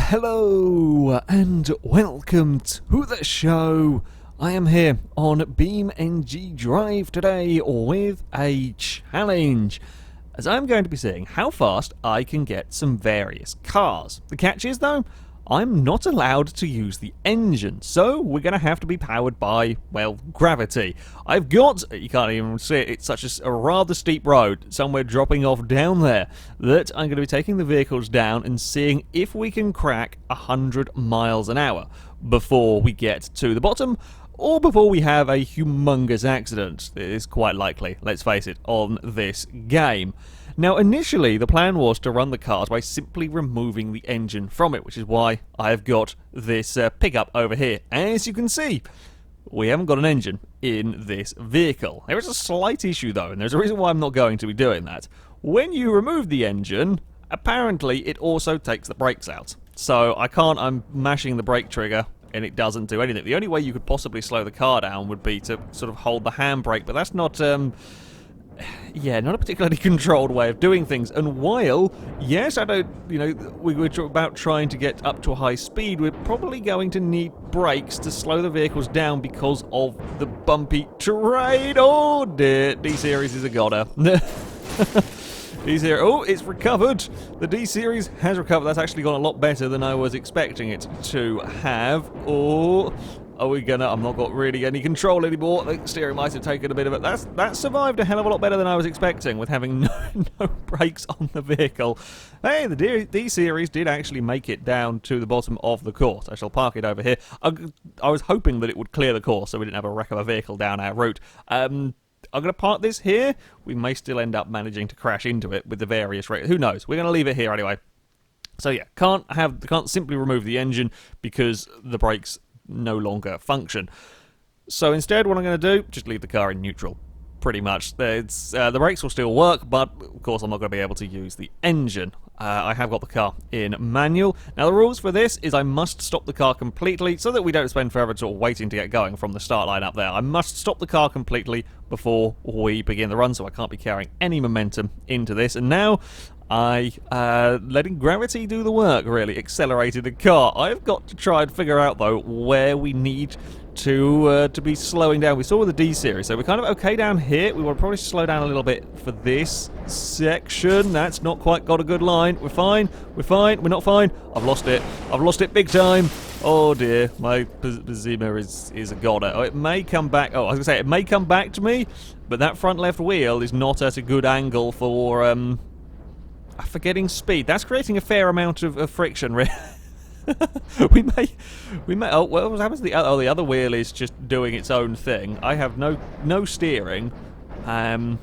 Hello and welcome to the show. I am here on BeamNG Drive today with a challenge, as I'm going to be seeing how fast I can get some various cars. The catch is, though, I'm not allowed to use the engine, so we're going to have to be powered by, well, gravity. I've got, you can't even see it, it's such a rather steep road, somewhere dropping off down there, that I'm going to be taking the vehicles down and seeing if we can crack 100 miles an hour before we get to the bottom, or before we have a humongous accident. It is quite likely, let's face it, on this game. Now, initially, the plan was to run the cars by simply removing the engine from it, which is why I've got this pickup over here. As you can see, we haven't got an engine in this vehicle. There is a slight issue, though, and there's a reason why I'm not going to be doing that. When you remove the engine, apparently it also takes the brakes out. So I'm mashing the brake trigger, and it doesn't do anything. The only way you could possibly slow the car down would be to sort of hold the handbrake, but that's not... yeah, not a particularly controlled way of doing things. And while, yes, I don't, we were about trying to get up to a high speed, we're probably going to need brakes to slow the vehicles down because of the bumpy terrain. Oh dear, D-Series is a goner. D-Series, oh, it's recovered. The D-Series has recovered. That's actually gone a lot better than I was expecting it to have. Oh... Are we gonna... I'm not got really any control anymore. The steering might have taken a bit of it. That survived a hell of a lot better than I was expecting, with having no brakes on the vehicle. Hey, the D-Series did actually make it down to the bottom of the course. I shall park it over here. I was hoping that it would clear the course so we didn't have a wreck of a vehicle down our route. I'm going to park this here. We may still end up managing to crash into it with the various rates. Who knows? We're going to leave it here anyway. So yeah, can't simply remove the engine because the brakes no longer function. So instead, what I'm going to do, just leave the car in neutral. Pretty much. The brakes will still work, but of course I'm not going to be able to use the engine. I have got the car in manual. Now the rules for this is I must stop the car completely so that we don't spend forever sort of waiting to get going from the start line up there. I must stop the car completely before we begin the run, so I can't be carrying any momentum into this. And now letting gravity do the work, really, accelerated the car. I've got to try and figure out, though, where we need to be slowing down. We saw with the D-Series, so we're kind of okay down here. We want to probably slow down a little bit for this section. That's not quite got a good line. We're fine. We're fine. We're not fine. I've lost it. I've lost it big time. Oh dear, my Zima is a goner. Oh, it may come back. Oh, I was going to say, it may come back to me, but that front left wheel is not at a good angle for getting speed. That's creating a fair amount of friction, really. we may. Oh, well, what happens to the other wheel is just doing its own thing. I have no steering. Kind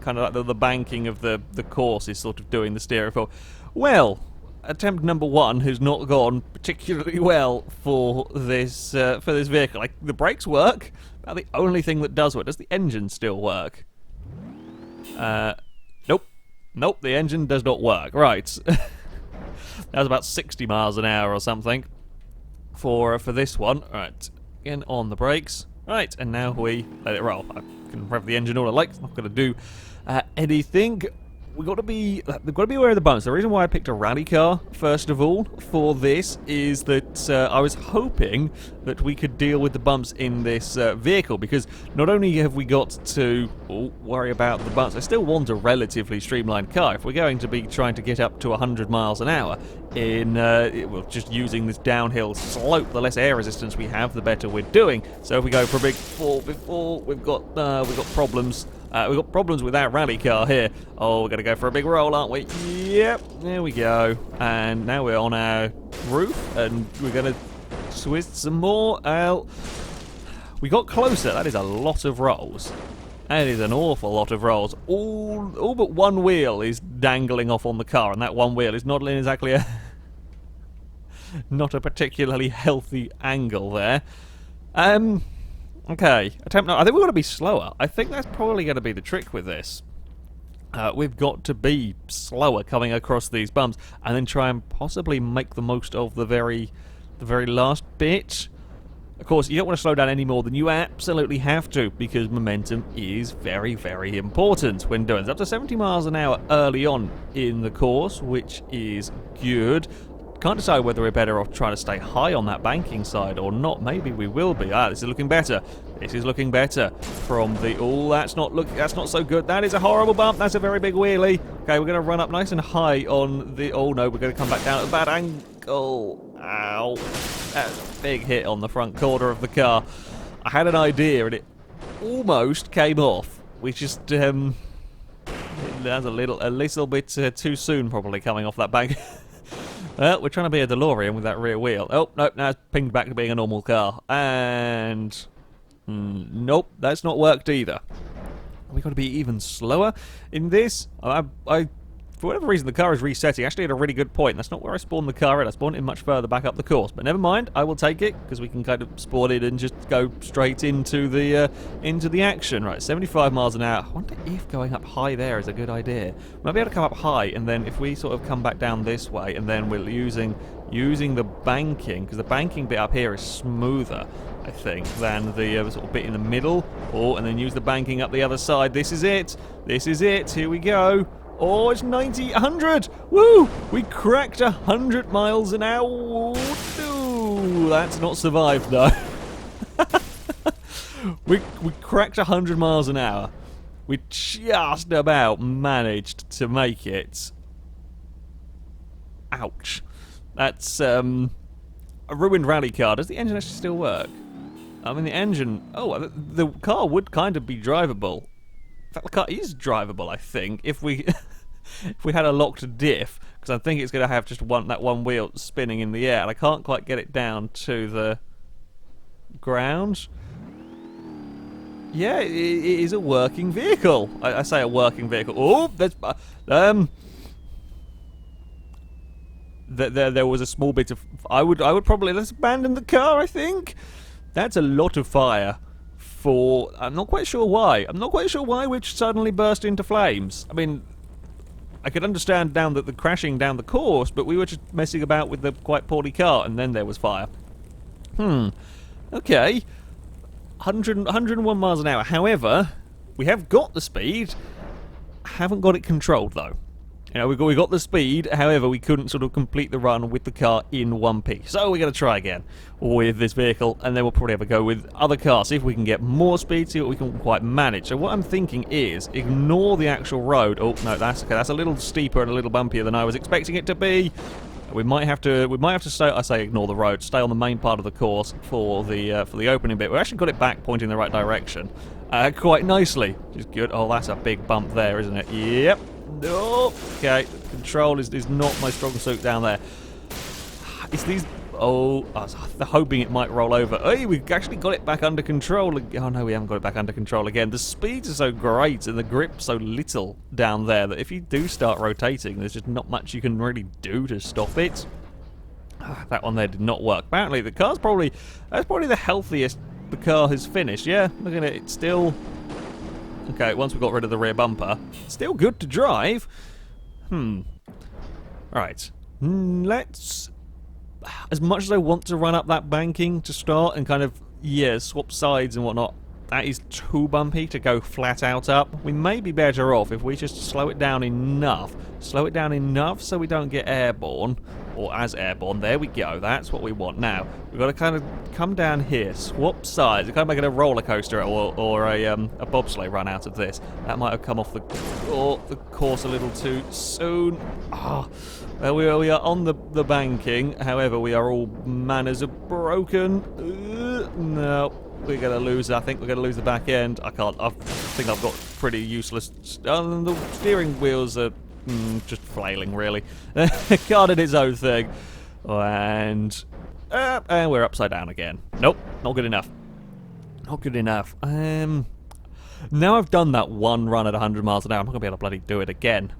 of like the banking of the course is sort of doing the steering for. Well, attempt number one has not gone particularly well for this vehicle. Like, the brakes work. About the only thing that does work. Does the engine still work? Nope, the engine does not work. Right. That was about 60 miles an hour or something for this one. Right, again on the brakes. Right, and now we let it roll. I can rev the engine all I like. It's not going to do anything. They've got to be aware of the bumps. The reason why I picked a rally car, first of all, for this is that I was hoping that we could deal with the bumps in this vehicle, because not only have we got to worry about the bumps, I still want a relatively streamlined car. If we're going to be trying to get up to 100 miles an hour in just using this downhill slope, the less air resistance we have, the better we're doing. So if we go for a big fall before, we've got problems. We've got problems with our rally car here. Oh, we're going to go for a big roll, aren't we? Yep, there we go. And now we're on our roof, and we're going to twist some more. We got closer. That is a lot of rolls. That is an awful lot of rolls. All but one wheel is dangling off on the car, and that one wheel is not exactly not a particularly healthy angle there. Okay, I think we're going to be slower. I think that's probably going to be the trick with this. We've got to be slower coming across these bumps, and then try and possibly make the most of the very last bit. Of course, you don't want to slow down any more than you absolutely have to, because momentum is very, very important when doing it. Up to 70 miles an hour early on in the course, which is good. Can't decide whether we're better off trying to stay high on that banking side or not. Maybe we will be. This is looking better. This is looking better from the... Oh, that's not so good. That is a horrible bump. That's a very big wheelie. Okay, we're going to run up nice and high on the... Oh, no, we're going to come back down at a bad angle. Ow. That's a big hit on the front corner of the car. I had an idea, and it almost came off. We just... That's a little bit too soon, probably, coming off that bank. Well, we're trying to be a DeLorean with that rear wheel. Oh, nope, now it's pinged back to being a normal car. And... nope, that's not worked either. We've got to be even slower in this. For whatever reason, the car is resetting. Actually, at a really good point. That's not where I spawned the car in. I spawned it much further back up the course. But never mind, I will take it, because we can kind of spawn it and just go straight into the action. Right, 75 miles an hour. I wonder if going up high there is a good idea. We might be able to come up high, and then if we sort of come back down this way, and then we're using the banking, because the banking bit up here is smoother, I think, than the sort of bit in the middle. Oh, and then use the banking up the other side. This is it. This is it. Here we go. Oh, it's 90, 100! Woo! We cracked 100 miles an hour. Ooh, that's not survived, though. we cracked 100 miles an hour. We just about managed to make it. Ouch. That's a ruined rally car. Does the engine actually still work? I mean, the engine... Oh, the car would kind of be drivable. In fact, the car is drivable, I think, if we if we had a locked diff, because I think it's going to have just that one wheel spinning in the air, and I can't quite get it down to the ground. Yeah, it is a working vehicle. I say a working vehicle. Oh, there's there was a small bit of... I would probably... Let's abandon the car, I think. That's a lot of fire. I'm not quite sure why. I'm not quite sure why we suddenly burst into flames. I mean, I could understand the crashing down the course, but we were just messing about with the quite poorly car, and then there was fire. Okay. 101 miles an hour. However, we have got the speed. Haven't got it controlled, though. You know, we got the speed, however, we couldn't sort of complete the run with the car in one piece. So we're going to try again with this vehicle, and then we'll probably have a go with other cars, see if we can get more speed, see what we can quite manage. So what I'm thinking is, ignore the actual road. Oh, no, that's okay. That's a little steeper and a little bumpier than I was expecting it to be. We might have to stay. I say ignore the road. Stay on the main part of the course for the opening bit. We actually got it back, pointing in the right direction, quite nicely, which is good. Oh, that's a big bump there, isn't it? Yep. No. Okay. Control is not my strong suit down there. It's these. Oh, I was hoping it might roll over. Hey, we've actually got it back under control. Oh no, we haven't got it back under control again. The speeds are so great and the grip so little down there that if you do start rotating, there's just not much you can really do to stop it. That one there did not work. Apparently, the car's that's probably the healthiest the car has finished. Yeah, look at it. It's still. Okay, once we got rid of the rear bumper, still good to drive. Right. Let's... As much as I want to run up that banking to start and kind of, yeah, swap sides and whatnot, that is too bumpy to go flat out up. We may be better off if we just slow it down enough. Slow it down enough so we don't get airborne. Or as airborne. There we go. That's what we want. Now, we've got to kind of come down here, swap sides. We're kind of making a roller coaster or a bobsleigh run out of this. That might have come off the course a little too soon. Well, we are on the banking. However, we are all manners are broken. No, we're going to lose. I think we're going to lose the back end. I think I've got pretty useless. The steering wheels are just flailing, really. Car did its own thing. And we're upside down again. Nope, not good enough. Not good enough. Now I've done that one run at 100 miles an hour, I'm not going to be able to bloody do it again.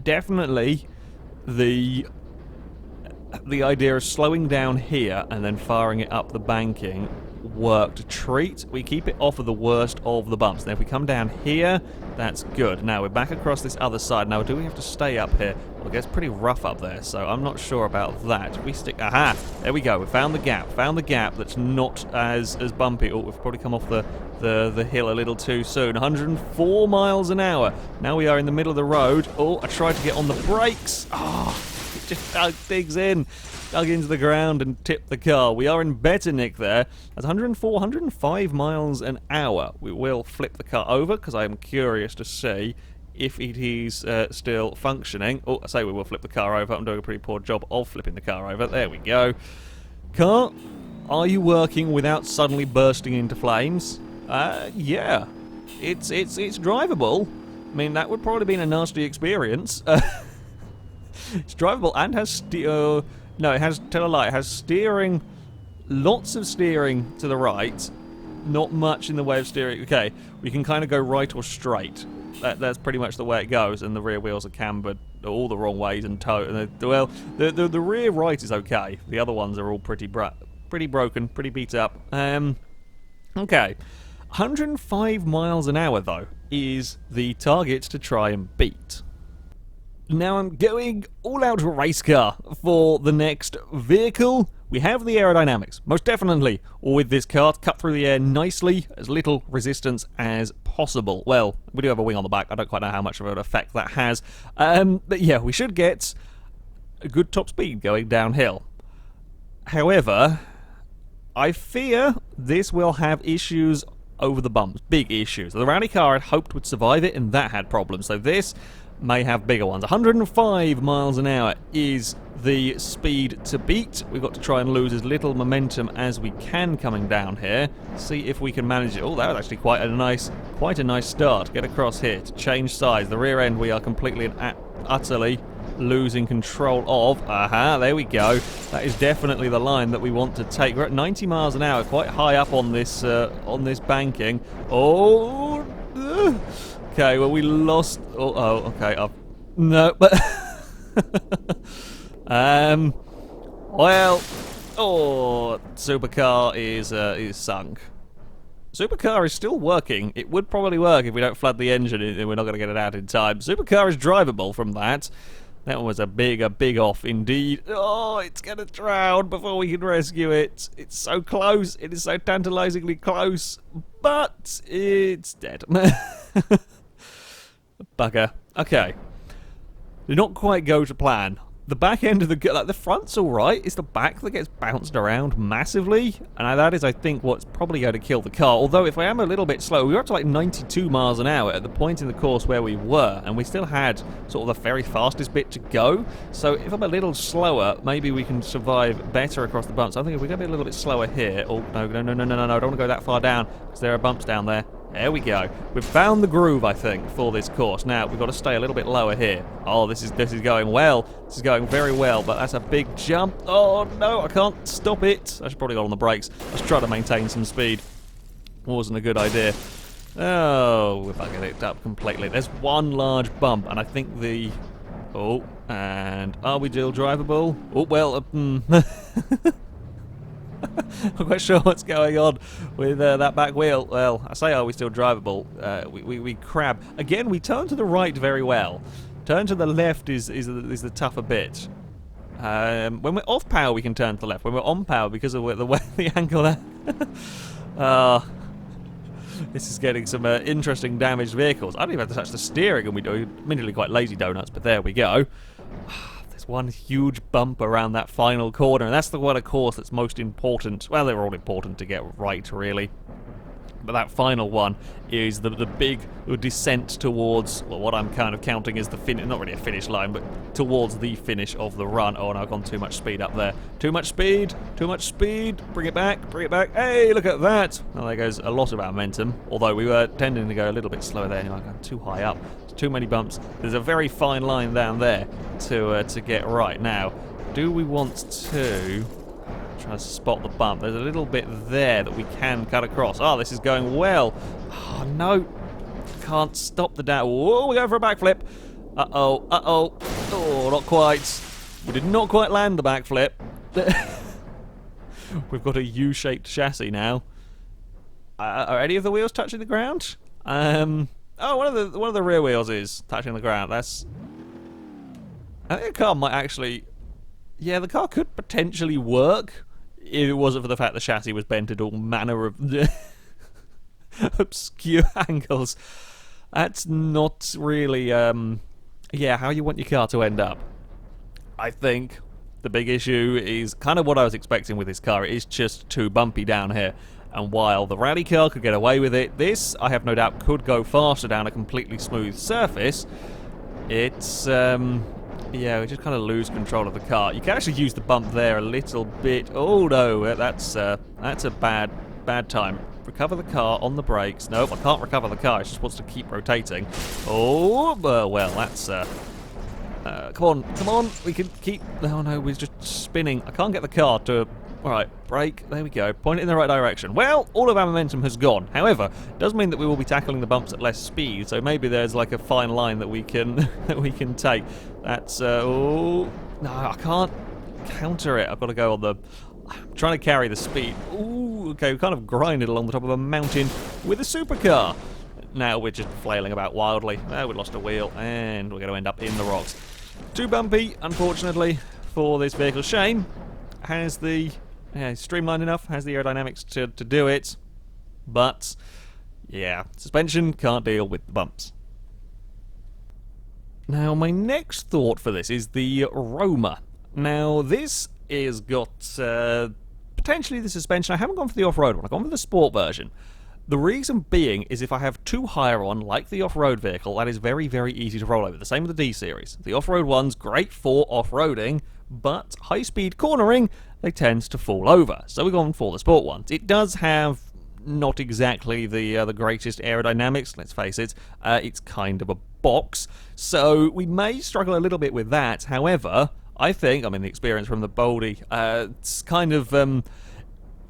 Definitely the idea of slowing down here and then firing it up the banking worked a treat. We keep it off of the worst of the bumps. Now if we come down here, that's good. Now we're back across this other side. Now do we have to stay up here? Well, it gets pretty rough up there, so I'm not sure about that. If we stick... Aha! There we go. We found the gap. Found the gap that's not as bumpy. Oh, we've probably come off the hill a little too soon. 104 miles an hour. Now we are in the middle of the road. Oh, I tried to get on the brakes. just digs in. Dug into the ground and tipped the car. We are in better nick there. That's 104, 105 miles an hour. We will flip the car over because I am curious to see if it is still functioning. Oh, I say we will flip the car over. I'm doing a pretty poor job of flipping the car over. There we go. Car, are you working without suddenly bursting into flames? Yeah. It's drivable. I mean, that would probably be a nasty experience. It's drivable and has no, it has, tell a lie, it has steering, lots of steering to the right, not much in the way of steering. Okay, we can kind of go right or straight. That's pretty much the way it goes, and the rear wheels are cambered all the wrong ways and well, the rear right is okay. The other ones are all pretty broken, pretty beat up. Okay, 105 miles an hour though is the target to try and beat. Now I'm going all out race car for the next vehicle. We have the aerodynamics, most definitely, with this car to cut through the air nicely, as little resistance as possible. Well, we do have a wing on the back. I don't quite know how much of an effect that has. But yeah, we should get a good top speed going downhill. However, I fear this will have issues over the bumps, big issues. The rally car I'd hoped would survive it, and that had problems. So this may have bigger ones. 105 miles an hour is the speed to beat. We've got to try and lose as little momentum as we can coming down here. See if we can manage it. Oh, that was actually quite a nice start. Get across here to change sides. The rear end we are completely and utterly losing control of. Aha, there we go. That is definitely the line that we want to take. We're at 90 miles an hour, quite high up on this banking. Oh, okay, well we lost. Oh, okay. No, but well, Supercar is sunk. Supercar is still working. It would probably work if we don't flood the engine and we're not going to get it out in time. Supercar is drivable from that. That was a big off indeed. Oh, it's going to drown before we can rescue it. It's so close. It is so tantalizingly close. But it's dead. Bugger. Okay. Did not quite go to plan. The back end of the front's alright. It's the back that gets bounced around massively. And that is, I think, what's probably going to kill the car. Although, if I am a little bit slow, we were up to like 92 miles an hour at the point in the course where we were. And we still had sort of the very fastest bit to go. So, if I'm a little slower, maybe we can survive better across the bumps. I think if we're going to be a little bit slower here. Oh, no. I don't want to go that far down because there are bumps down there. There we go. We've found the groove, I think, for this course. Now, we've got to stay a little bit lower here. Oh, this is going well. This is going very well, but that's a big jump. Oh, no, I can't stop it. I should probably go on the brakes. Let's try to maintain some speed. Wasn't a good idea. Oh, we're bugging it up completely. There's one large bump, and I think the... Oh, and are we still drivable? Oh, well, I'm quite sure what's going on with that back wheel. Well, I say, are we still drivable? We crab. Again, we turn to the right very well. Turn to the left is the tougher bit. When we're off power, we can turn to the left. When we're on power, because of the angle there. This is getting some interesting damaged vehicles. I don't even have to touch the steering, and we do admittedly quite lazy donuts, but there we go. One huge bump around that final corner, and that's the one, of course, that's most important. Well, they're all important to get right, really. But that final one is the big descent towards, well, what I'm kind of counting as the finish, not really a finish line, but towards the finish of the run. Oh, no, I've gone too much speed up there. Too much speed, bring it back, Hey, look at that. Well, there goes a lot of our momentum, although we were tending to go a little bit slower there. Anyway, I've gone too high up. Too many bumps. There's a very fine line down there to get right. Now, do we want to try to spot the bump? There's a little bit there that we can cut across. Oh, this is going well. Oh, no. Can't stop the down. Whoa, we're going for a backflip. Uh-oh. Oh, not quite. We did not quite land the backflip. We've got a U-shaped chassis now. Are any of the wheels touching the ground? Oh, one of the rear wheels is touching the ground. I think the car might actually... Yeah, the car could potentially work if it wasn't for the fact the chassis was bent at all manner of obscure angles. That's not really, yeah, how you want your car to end up. I think the big issue is kind of what I was expecting with this car. It is just too bumpy down here. And while the rally car could get away with it, this, I have no doubt, could go faster down a completely smooth surface. It's, yeah, we just kind of lose control of the car. You can actually use the bump there a little bit. Oh no, that's a bad time. Recover the car on the brakes. Nope, I can't recover the car. It just wants to keep rotating. Oh, well, that's, come on, we can keep... Oh no, we're just spinning. I can't get the car to... Alright, brake, there we go. Point it in the right direction. Well, all of our momentum has gone. However, it does mean that we will be tackling the bumps at less speed, so maybe there's like a fine line that we can that we can take. That's, oh... No, I can't counter it. I've got to go on the... I'm trying to carry the speed. Ooh, okay, we kind of grinded along the top of a mountain with a supercar. Now we're just flailing about wildly. We lost a wheel, and we're going to end up in the rocks. Too bumpy, unfortunately, for this vehicle. Shane has the... streamlined enough, has the aerodynamics to do it, but yeah, suspension can't deal with the bumps. Now, my next thought for this is the Roma. Now, this is got potentially the suspension. I haven't gone for the off-road one, I've gone for the sport version. The reason being is if I have too higher on, like the off-road vehicle, that is very, very easy to roll over. The same with the D-Series. The off-road one's great for off-roading, but high-speed cornering, they tend to fall over. So we've gone for the sport ones. It does have not exactly the greatest aerodynamics, let's face it. It's kind of a box, so we may struggle a little bit with that. However, I think, I mean, the experience from the Boldy, it's kind of...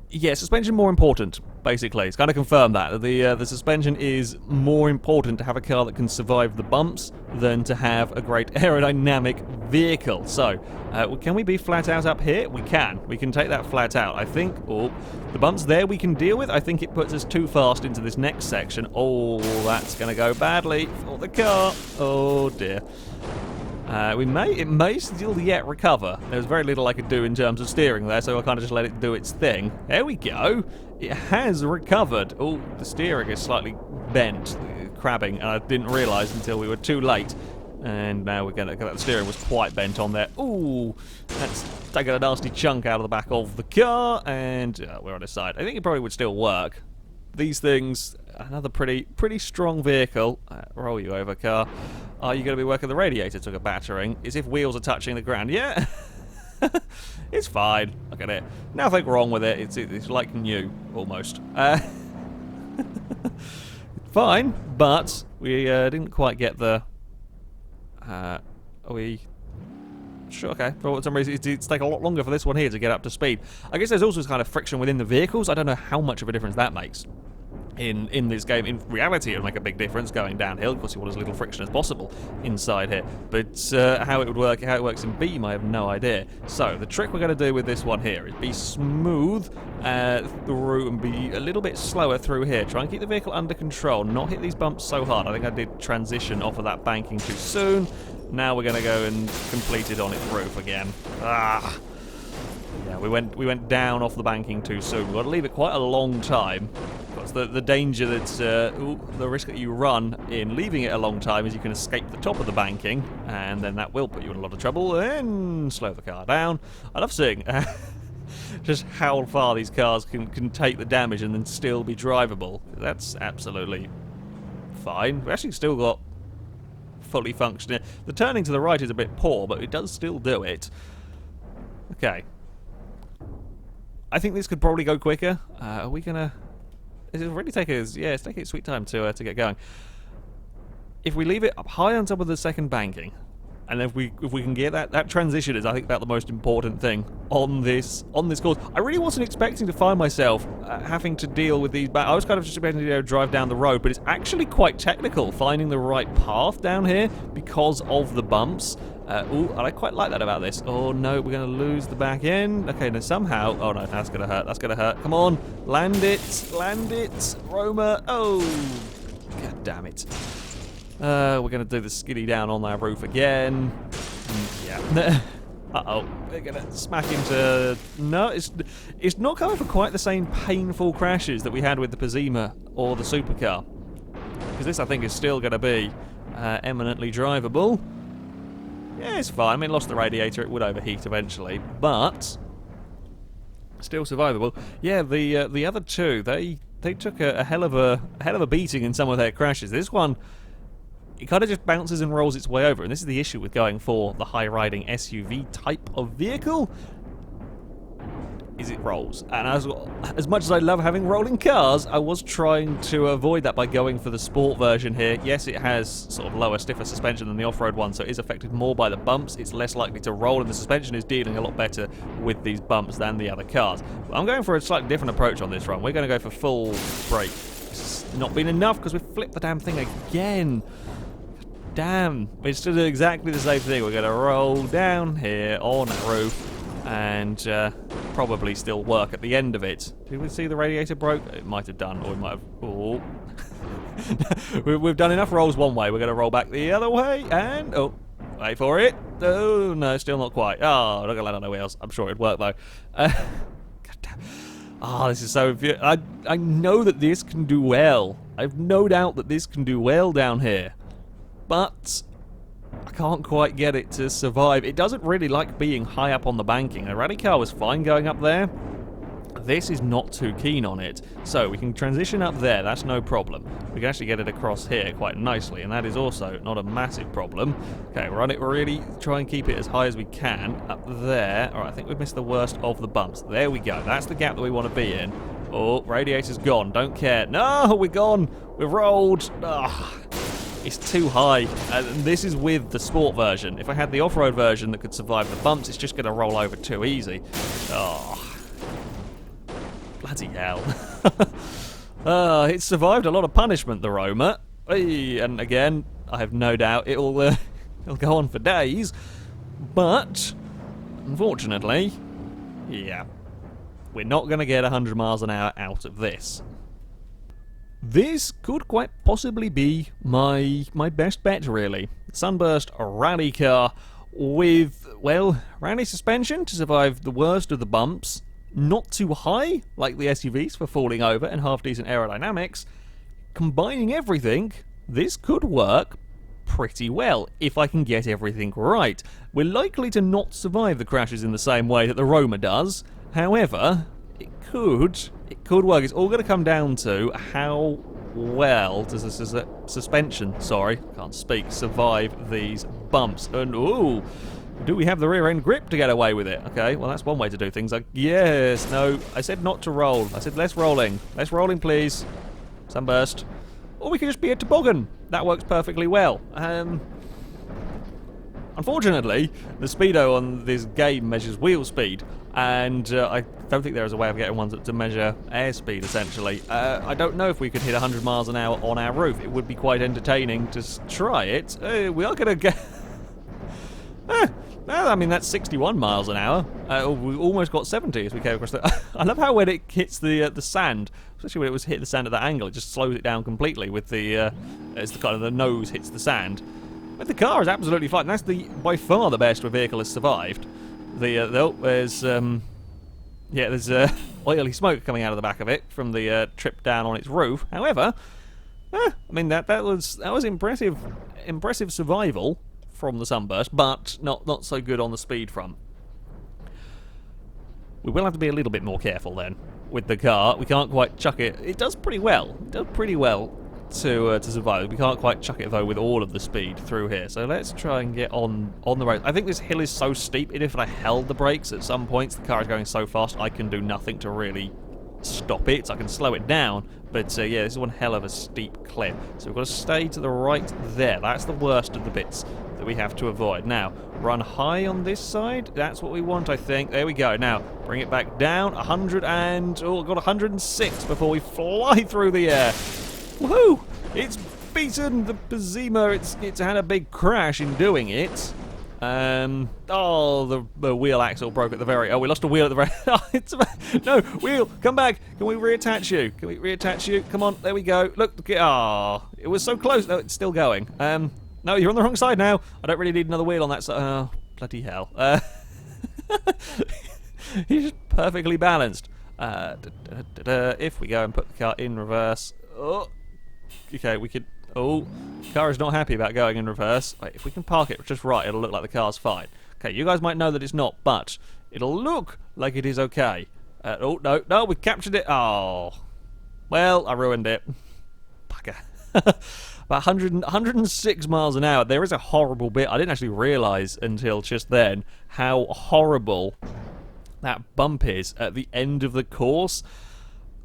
yeah, suspension more important, basically. It's kind of confirmed that. The suspension is more important to have a car that can survive the bumps than to have a great aerodynamic vehicle. So, can we be flat out up here? We can. We can take that flat out. I think, oh, the bumps there we can deal with. I think it puts us too fast into this next section. Oh, that's going to go badly for the car. Oh, dear. It may still yet recover. There's very little I could do in terms of steering there, so I kind of just let it do its thing. There we go. It has recovered. Oh, the steering is slightly bent, crabbing, and I didn't realise until we were too late. And now we're going to... The steering was quite bent on there. Ooh, that's taken a nasty chunk out of the back of the car, and we're on its side. I think it probably would still work. These things... Another pretty strong vehicle. Roll you over, car. Are you going to be working the radiator? Took a battering. As if wheels are touching the ground. Yeah. It's fine. Look at it. Nothing wrong with it. It's like new, almost. Fine, but we didn't quite get the... Are we... Sure, okay. For some reason, it's taken a lot longer for this one here to get up to speed. I guess there's also kind of friction within the vehicles. I don't know how much of a difference that makes. In this game. In reality, it'll make a big difference going downhill. Of course, you want as little friction as possible inside here. But how it would work, how it works in Beam, I have no idea. So the trick we're going to do with this one here is be smooth through and be a little bit slower through here. Try and keep the vehicle under control. Not hit these bumps so hard. I think I did transition off of that banking too soon. Now we're going to go and complete it on its roof again. Ah. Yeah, we went down off the banking too soon. We've got to leave it quite a long time. Because the danger that's... the risk that you run in leaving it a long time is you can escape the top of the banking, and then that will put you in a lot of trouble, and slow the car down. I love seeing just how far these cars can take the damage and then still be drivable. That's absolutely fine. We've actually still got fully functioning... The turning to the right is a bit poor, but it does still do it. Okay. I think this could probably go quicker. Are we gonna... It'll really take us... Yeah, it's taking its sweet time to get going. If we leave it up high on top of the second banking, and if we can get that transition is, I think, about the most important thing on this course. I really wasn't expecting to find myself having to deal with these... I was kind of just expecting to drive down the road, but it's actually quite technical finding the right path down here because of the bumps. Ooh, I quite like that about this. Oh no, we're going to lose the back end. Okay, now somehow... Oh no, that's going to hurt. That's going to hurt. Come on, land it. Land it. Roma. Oh, god damn it. We're going to do the skiddy down on that roof again. Yeah. Uh-oh. We're going to smack into... No, it's not coming for quite the same painful crashes that we had with the Pazima or the Supercar. Because this, I think, is still going to be eminently drivable. Yeah, it's fine. I mean, lost the radiator. It would overheat eventually, but still survivable. Yeah, the other two, they took a hell of a beating in some of their crashes. This one, it kind of just bounces and rolls its way over, and this is the issue with going for the high-riding SUV type of vehicle, is it rolls. And as much as I love having rolling cars, I was trying to avoid that by going for the sport version here. Yes, it has sort of lower, stiffer suspension than the off-road one, so it is affected more by the bumps. It's less likely to roll, and the suspension is dealing a lot better with these bumps than the other cars. But I'm going for a slightly different approach on this run. We're going to go for full brake. It's not been enough because we've flipped the damn thing again. Damn, we're still doing exactly the same thing. We're going to roll down here on the roof and probably still work at the end of it. Did we see the radiator broke? It might have done, or it might have... Oh. We've done enough rolls one way. We're going to roll back the other way, and... Oh, wait for it. Oh, no, still not quite. Oh, not going to land on the wheels. I'm sure it'd work, though. God damn. Oh, this is so... I know that this can do well. I've no doubt that this can do well down here. But I can't quite get it to survive. It doesn't really like being high up on the banking. The rally car was fine going up there. This is not too keen on it. So we can transition up there, that's no problem. We can actually get it across here quite nicely, and that is also not a massive problem. Okay, run it really, try and keep it as high as we can. Up there. Alright, I think we've missed the worst of the bumps. There we go. That's the gap that we want to be in. Oh, radiator's gone. Don't care. No, we're gone. We've rolled. Ugh. It's too high, and this is with the sport version. If I had the off-road version that could survive the bumps, it's just going to roll over too easy. Oh, bloody hell. It survived a lot of punishment, the Roma. And again, I have no doubt it'll go on for days, but unfortunately, yeah, we're not going to get 100 miles an hour out of this. This could quite possibly be my best bet, really. Sunburst rally car with, well, rally suspension to survive the worst of the bumps. Not too high, like the SUVs, for falling over, and half-decent aerodynamics. Combining everything, this could work pretty well, if I can get everything right. We're likely to not survive the crashes in the same way that the Roma does. However, it could work. It's all going to come down to how well does the suspension, can't speak, survive these bumps. And, ooh, do we have the rear end grip to get away with it? Okay, well, that's one way to do things. Yes, no, I said not to roll. I said less rolling. Less rolling, please. Sunburst. Or we could just be a toboggan. That works perfectly well. Unfortunately, the speedo on this game measures wheel speed, and I don't think there is a way of getting one to measure airspeed, essentially. I don't know if we could hit 100 miles an hour on our roof. It would be quite entertaining to try it. We are going to get... I mean, that's 61 miles an hour. We almost got 70 as we came across the... I love how when it hits the sand, especially when it was hit the sand at that angle, it just slows it down completely with the... as the kind of the nose hits the sand. But the car is absolutely fine. That's by far the best the vehicle has survived. There's oily smoke coming out of the back of it from the trip down on its roof. However, I mean that was impressive survival from the Sunburst, but not so good on the speed front. We will have to be a little bit more careful then with the car. We can't quite chuck it. It does pretty well. It does pretty well to survive. We can't quite chuck it though with all of the speed through here. So let's try and get on the road. I think this hill is so steep, and if I held the brakes at some points, the car is going so fast I can do nothing to really stop it. I can slow it down, but yeah, this is one hell of a steep cliff. So we've got to stay to the right there. That's the worst of the bits that we have to avoid. Now, run high on this side. That's what we want, I think. There we go. Now, bring it back down. 100 and... oh, got 106 before we fly through the air. Woohoo! It's beaten the Pazima. It's had a big crash in doing it. Oh, the wheel axle broke at the very... oh, we lost a wheel at the very... no, wheel, come back. Can we reattach you? Can we reattach you? Come on, there we go. Look, oh, it was so close. No, it's still going. No, you're on the wrong side now. I don't really need another wheel on that side. Oh, bloody hell. He's just perfectly balanced. If we go and put the car in reverse... oh, okay, we could Oh, car is not happy about going in reverse. Wait, if we can park it just right, it'll look like the car's fine. Okay, you guys might know that it's not, but it'll look like it is okay. Oh, no, we've captured it. Oh, well, I ruined it. Bugger. About 106 miles an hour. There is a horrible bit. I didn't actually realise until just then how horrible that bump is at the end of the course.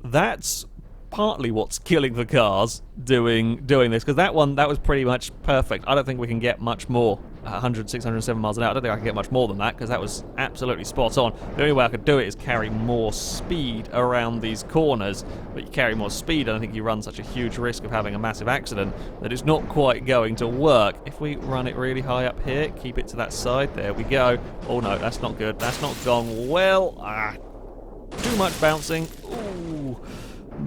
That's partly what's killing the cars doing this, because that was pretty much perfect. I don't think we can get much more. 106, 107 miles an hour. I don't think I can get much more than that, because that was absolutely spot on. The only way I could do it is carry more speed around these corners. But you carry more speed, and I think you run such a huge risk of having a massive accident that it's not quite going to work. If we run it really high up here, keep it to that side, there we go. Oh no, that's not good. That's not gone well. Too much bouncing. Ooh.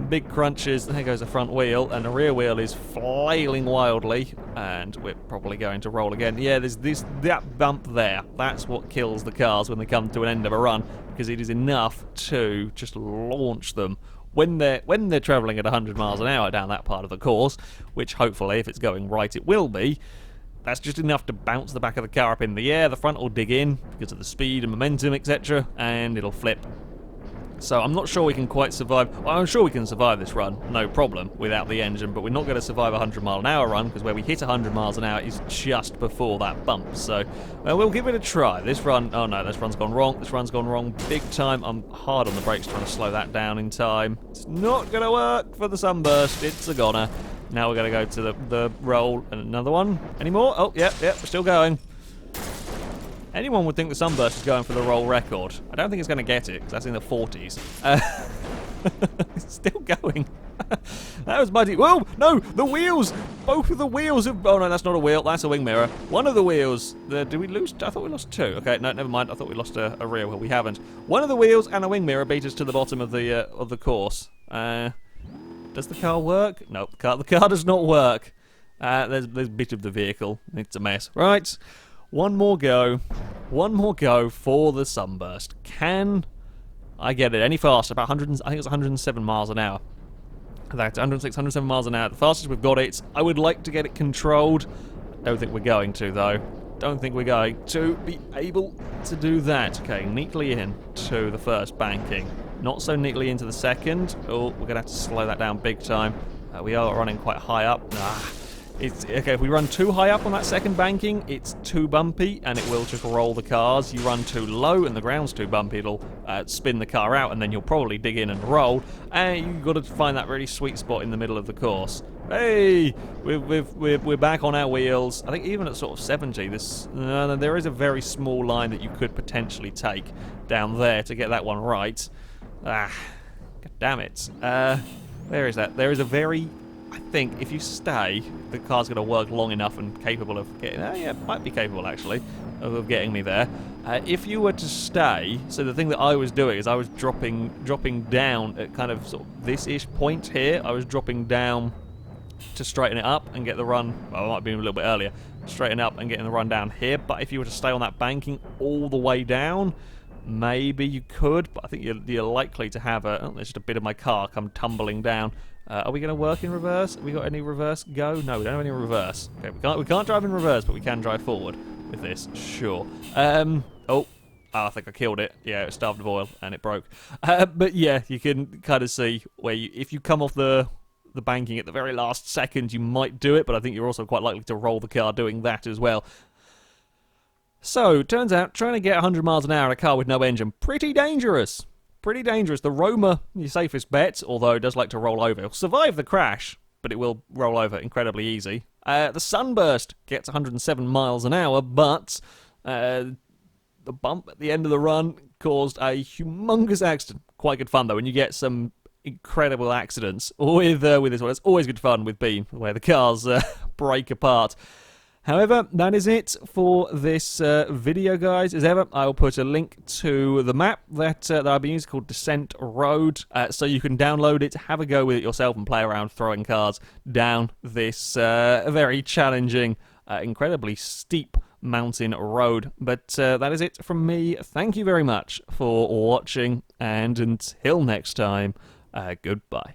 Big crunches. There goes the front wheel, and the rear wheel is flailing wildly, and we're probably going to roll again. Yeah, there's that bump there. That's what kills the cars when they come to an end of a run, because it is enough to just launch them when they're travelling at 100 miles an hour down that part of the course, which hopefully, if it's going right, it will be. That's just enough to bounce the back of the car up in the air. The front will dig in because of the speed and momentum, etc., and it'll flip. So I'm not sure we can quite survive. Well, I'm sure we can survive this run, no problem, without the engine, but we're not going to survive a 100 mile an hour run, because where we hit 100 miles an hour is just before that bump. So we'll give it a try. This run, oh no, this run's gone wrong. This run's gone wrong big time. I'm hard on the brakes trying to slow that down in time. It's not going to work for the Sunburst. It's a goner. Now we're going to go to the roll and another one. Any more? Oh, yeah, we're still going. Anyone would think the Sunburst is going for the roll record. I don't think it's going to get it, because that's in the 40s. It's still going. That was muddy. Whoa! No! The wheels! Both of the wheels have... Oh, no, that's not a wheel. That's a wing mirror. One of the wheels... Did we lose... I thought we lost two. Okay, no, never mind. I thought we lost a rear wheel. We haven't. One of the wheels and a wing mirror beat us to the bottom of the course. Does the car work? No, the car does not work. There's a bit of the vehicle. It's a mess. Right. One more go. One more go for the Sunburst. Can I get it any faster? About 100, I think it's 107 miles an hour. That's 106, 107 miles an hour. The fastest we've got it. I would like to get it controlled. Don't think we're going to, though. Don't think we're going to be able to do that. Okay, neatly into the first banking. Not so neatly into the second. Oh, we're going to have to slow that down big time. We are running quite high up. Okay, if we run too high up on that second banking, it's too bumpy, and it will just roll the cars. You run too low, and the ground's too bumpy, it'll spin the car out, and then you'll probably dig in and roll. And you've got to find that really sweet spot in the middle of the course. Hey, we're back on our wheels. I think even at sort of 70, there is a very small line that you could potentially take down there to get that one right. God damn it. Where is that? There is a very... I think if you stay, the car's going to work long enough and capable of getting... yeah, it might be capable, actually, of getting me there. If you were to stay... So the thing that I was doing is I was dropping down at kind of sort of this-ish point here. I was dropping down to straighten it up and get the run... Well, I might have been a little bit earlier. Straighten up and getting the run down here. But if you were to stay on that banking all the way down... Maybe you could, but I think you're likely to have a... Oh, there's just a bit of my car come tumbling down. Are we going to work in reverse? Have we got any reverse go? No, we don't have any reverse. Okay, we can't drive in reverse, but we can drive forward with this. Sure. Oh, I think I killed it. Yeah, it starved of oil and it broke. But yeah, you can kind of see where if you come off the banking at the very last second, you might do it, but I think you're also quite likely to roll the car doing that as well. So, turns out, trying to get 100 miles an hour in a car with no engine, pretty dangerous. Pretty dangerous. The Roma, your safest bet, although it does like to roll over. It'll survive the crash, but it will roll over incredibly easy. The Sunburst gets 107 miles an hour, but the bump at the end of the run caused a humongous accident. Quite good fun, though, when you get some incredible accidents with this one. It's always good fun with Beam, where the cars break apart. However, that is it for this video, guys. As ever, I will put a link to the map that I've been using called Descent Road, so you can download it, have a go with it yourself, and play around throwing cars down this very challenging, incredibly steep mountain road. But that is it from me. Thank you very much for watching, and until next time, goodbye.